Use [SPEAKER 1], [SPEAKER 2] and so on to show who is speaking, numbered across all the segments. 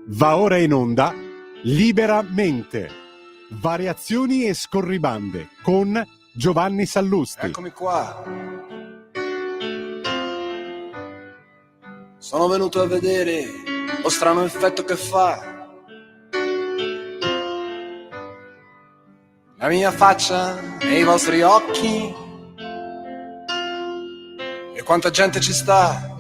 [SPEAKER 1] Va ora in onda Liberamente, variazioni e scorribande con Giovanni Sallusti.
[SPEAKER 2] Eccomi qua. Sono venuto a vedere lo strano effetto che fa la mia faccia nei vostri occhi e quanta gente ci sta.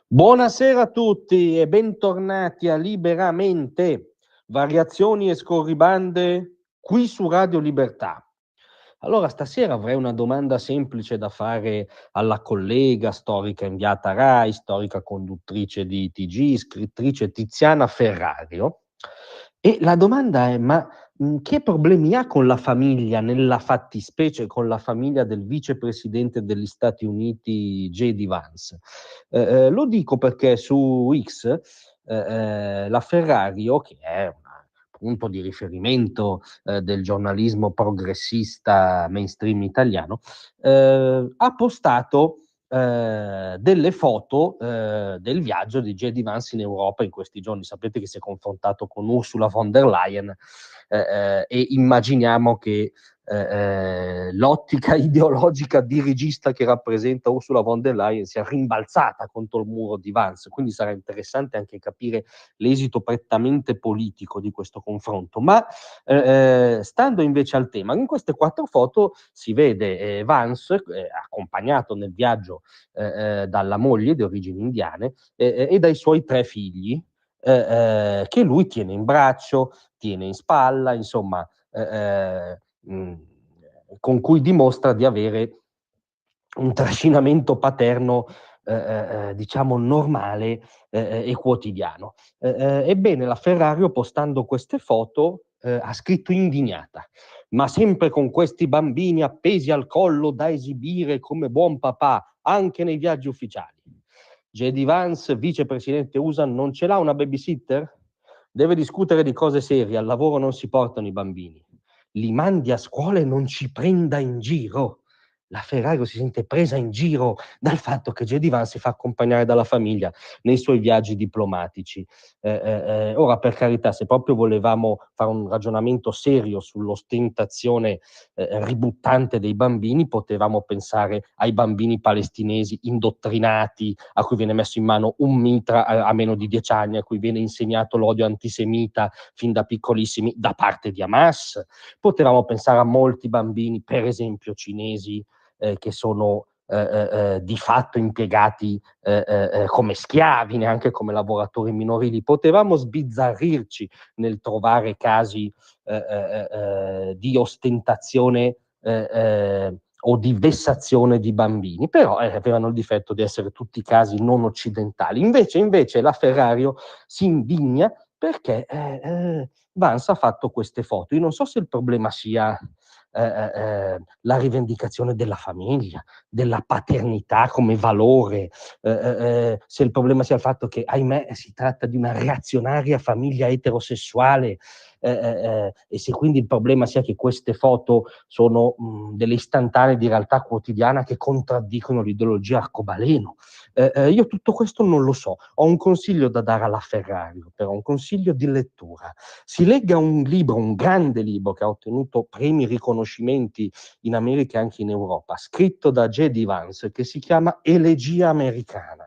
[SPEAKER 3] Buonasera a tutti e bentornati a Liberamente, variazioni e scorribande qui su Radio Libertà. Allora, stasera avrei una domanda semplice da fare alla collega storica inviata Rai, storica conduttrice di TG, scrittrice Tiziana Ferrario. E la domanda è: ma che problemi ha con la famiglia, nella fattispecie con la famiglia del vicepresidente degli Stati Uniti J.D. Vance? Lo dico perché su X la Ferrario, che è un punto di riferimento del giornalismo progressista mainstream italiano, ha postato delle foto del viaggio di J.D. Vance in Europa in questi giorni. Sapete che si è confrontato con Ursula von der Leyen e immaginiamo che l'ottica ideologica dirigista che rappresenta Ursula von der Leyen sia rimbalzata contro il muro di Vance, quindi sarà interessante anche capire l'esito prettamente politico di questo confronto. Ma stando invece al tema, in queste 4 foto si vede Vance accompagnato nel viaggio dalla moglie di origini indiane e dai suoi 3 figli che lui tiene in braccio, tiene in spalla, insomma, con cui dimostra di avere un trascinamento paterno diciamo normale e quotidiano. Ebbene, la Ferrario, postando queste foto, ha scritto indignata: ma sempre con questi bambini appesi al collo da esibire come buon papà anche nei viaggi ufficiali. J.D. Vance, vicepresidente USA, non ce l'ha una babysitter? Deve discutere di cose serie, al lavoro non si portano i bambini. Li mandi a scuola e non ci prenda in giro. La Ferrario si sente presa in giro dal fatto che J.D. Vance si fa accompagnare dalla famiglia nei suoi viaggi diplomatici. Ora, per carità, se proprio volevamo fare un ragionamento serio sull'ostentazione ributtante dei bambini, potevamo pensare ai bambini palestinesi indottrinati, a cui viene messo in mano un mitra a meno di 10 anni, a cui viene insegnato l'odio antisemita fin da piccolissimi da parte di Hamas. Potevamo pensare a molti bambini, per esempio cinesi, che sono di fatto impiegati come schiavi, neanche come lavoratori minorili. Potevamo sbizzarrirci nel trovare casi di ostentazione o di vessazione di bambini, però avevano il difetto di essere tutti casi non occidentali. Invece la Ferrario si indigna perché Vance ha fatto queste foto. Io non so se il problema sia la rivendicazione della famiglia, della paternità come valore, se il problema sia il fatto che, ahimè, si tratta di una reazionaria famiglia eterosessuale, e se quindi il problema sia che queste foto sono delle istantanee di realtà quotidiana che contraddicono l'ideologia arcobaleno. Io tutto questo non lo so. Ho un consiglio da dare alla Ferrario, però un consiglio di lettura. Si legga un libro, un grande libro che ha ottenuto premi riconoscimenti in America e anche in Europa, scritto da J.D. Vance, che si chiama Elegia americana.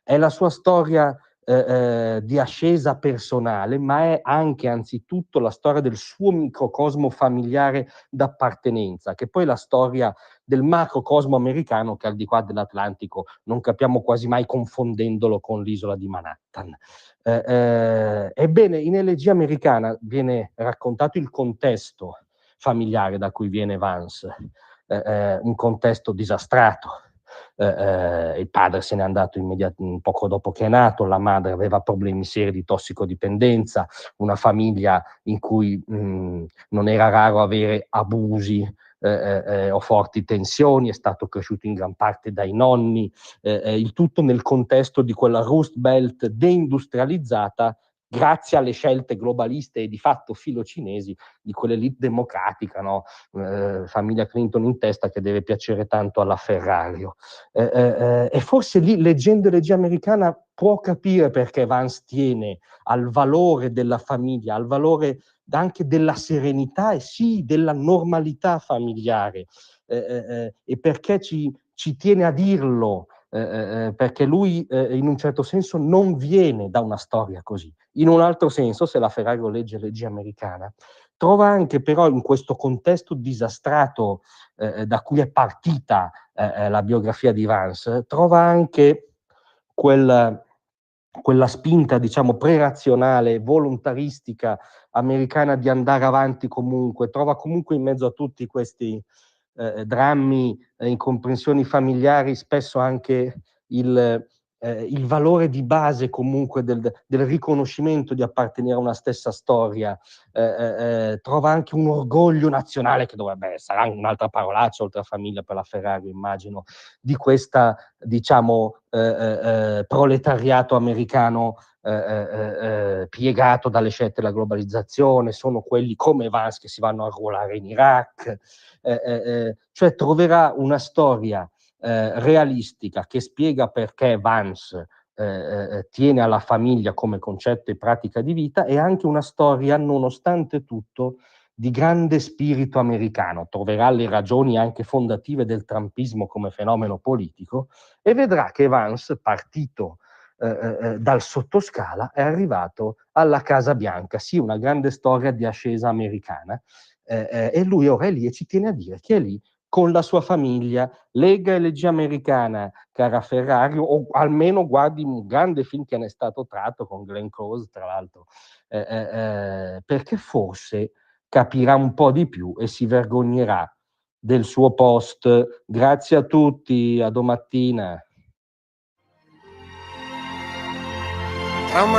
[SPEAKER 3] È la sua storia di ascesa personale, ma è anche anzitutto la storia del suo microcosmo familiare d'appartenenza, che poi è la storia del macrocosmo americano che al di qua dell'Atlantico non capiamo quasi mai, confondendolo con l'isola di Manhattan. Ebbene, in Elegia americana viene raccontato il contesto familiare da cui viene Vance, un contesto disastrato. Il padre se n'è andato poco dopo che è nato, la madre aveva problemi seri di tossicodipendenza, una famiglia in cui non era raro avere abusi o forti tensioni, è stato cresciuto in gran parte dai nonni, il tutto nel contesto di quella Rust Belt deindustrializzata grazie alle scelte globaliste e di fatto filocinesi di quell'elite democratica, no? Famiglia Clinton in testa, che deve piacere tanto alla Ferrario. E forse lì, leggendo Elegia americana, può capire perché Vance tiene al valore della famiglia, al valore anche della serenità e sì, della normalità familiare, e perché ci tiene a dirlo, perché lui in un certo senso non viene da una storia così. In un altro senso, se la Ferrario legge Elegia americana, trova anche però in questo contesto disastrato da cui è partita la biografia di Vance, trova anche quella spinta, diciamo, pre-razionale, volontaristica americana di andare avanti comunque, trova comunque in mezzo a tutti questi drammi, incomprensioni familiari, spesso anche il valore di base comunque del riconoscimento di appartenere a una stessa storia, trova anche un orgoglio nazionale che dovrebbe, sarà un'altra parolaccia oltre a famiglia per la Ferrari, immagino, di questa, diciamo, proletariato americano piegato dalle scelte della globalizzazione, sono quelli come Vance che si vanno a arruolare in Iraq, cioè troverà una storia realistica che spiega perché Vance tiene alla famiglia come concetto e pratica di vita, e anche una storia, nonostante tutto, di grande spirito americano. Troverà le ragioni anche fondative del trumpismo come fenomeno politico e vedrà che Vance, partito dal sottoscala, è arrivato alla Casa Bianca. Sì, una grande storia di ascesa americana, e lui ora è lì e ci tiene a dire che è lì con la sua famiglia. Lega Elegia americana, cara Ferrario, o almeno guardi un grande film che ne è stato tratto con Glenn Close, tra l'altro, perché forse capirà un po' di più e si vergognerà del suo post. Grazie a tutti, a domattina.
[SPEAKER 2] Tra un